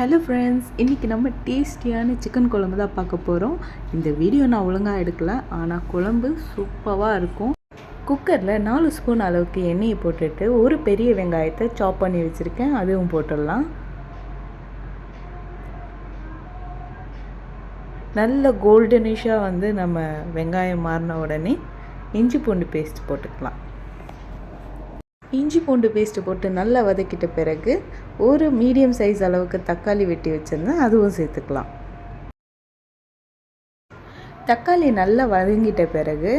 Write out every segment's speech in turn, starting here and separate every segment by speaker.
Speaker 1: Hello friends, இன்றைக்கி நம்ம டேஸ்டியான சிக்கன் குழம்பு தான் பார்க்க போகிறோம். இந்த வீடியோ நான் ஒழுங்காக எடுக்கல, ஆனால் குழம்பு சூப்பராக இருக்கும். குக்கரில் 4 ஸ்பூன் அளவுக்கு எண்ணெயை போட்டுட்டு ஒரு பெரிய வெங்காயத்தை சாப் பண்ணி வச்சுருக்கேன், அதுவும் போட்டுடலாம். நல்ல கோல்டனிஷாக நம்ம வெங்காயம் மாறின உடனே இஞ்சி பூண்டு பேஸ்ட் போட்டுக்கலாம். இஞ்சி பூண்டு பேஸ்ட்டு போட்டு நல்லா வதக்கிட்ட பிறகு ஒரு மீடியம் சைஸ் அளவுக்கு தக்காளி வெட்டி வச்சுருந்தேன், அதுவும் சேர்த்துக்கலாம். தக்காளி நல்லா வதங்கிட்ட பிறகு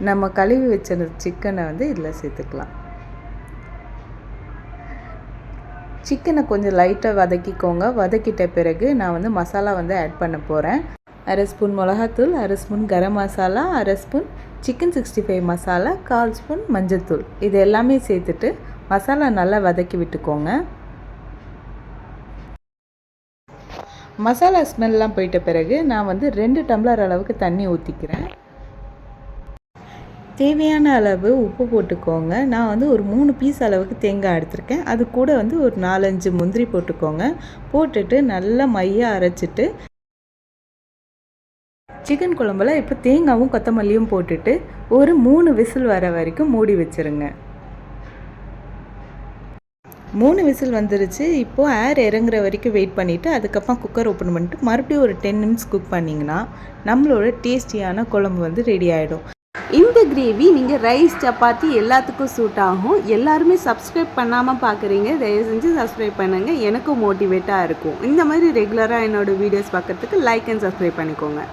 Speaker 1: நம்ம கழுவி வச்சிருந்த சிக்கனை இதில் சேர்த்துக்கலாம். சிக்கனை கொஞ்சம் லைட்டாக வதக்கிக்கோங்க. வதக்கிட்ட பிறகு நான் மசாலா ஆட் பண்ண போகிறேன். 1/2 ஸ்பூன் மிளகாத்தூள், 1/2 spoon garam masala, 1/2 spoon chicken 65 masala, 1/4 spoon மஞ்சள்தூள், இது எல்லாமே சேர்த்துட்டு மசாலா நல்லா வதக்கி விட்டுக்கோங்க. மசாலா ஸ்மெல்லாம் போயிட்ட பிறகு நான் 2 டம்ளர் அளவுக்கு தண்ணி ஊற்றிக்கிறேன். தேவையான அளவு உப்பு போட்டுக்கோங்க. நான் ஒரு 3 பீஸ் அளவுக்கு தேங்காய் எடுத்திருக்கேன். அது கூட ஒரு 4-5 முந்திரி போட்டுக்கோங்க. போட்டுட்டு நல்லா மையாக அரைச்சிட்டு சிக்கன் குழம்புல இப்போ தேங்காயும் கொத்தமல்லியும் போட்டுட்டு ஒரு 3 விசில் வர வரைக்கும் மூடி வச்சுருங்க. 3 விசில் வந்துருச்சு. இப்போது ஏர் இறங்குற வரைக்கும் வெயிட் பண்ணிவிட்டு அதுக்கப்புறம் குக்கர் ஓப்பன் பண்ணிட்டு மறுபடியும் ஒரு 10 நிமிட்ஸ் குக் பண்ணிங்கன்னா நம்மளோட டேஸ்டியான குழம்பு ரெடி ஆகிடும்.
Speaker 2: இந்த கிரேவி நீங்கள் ரைஸ் சப்பாத்தி எல்லாத்துக்கும் சூட் ஆகும். எல்லாருமே சப்ஸ்கிரைப் பண்ணாமல் பார்க்குறீங்க, தயவு செஞ்சு சப்ஸ்கிரைப் பண்ணுங்கள், எனக்கும் மோட்டிவேட்டாக இருக்கும். இந்த மாதிரி ரெகுலராக என்னோடய வீடியோஸ் பார்க்குறதுக்கு லைக் அண்ட் சப்ஸ்கிரைப் பண்ணிக்கோங்க.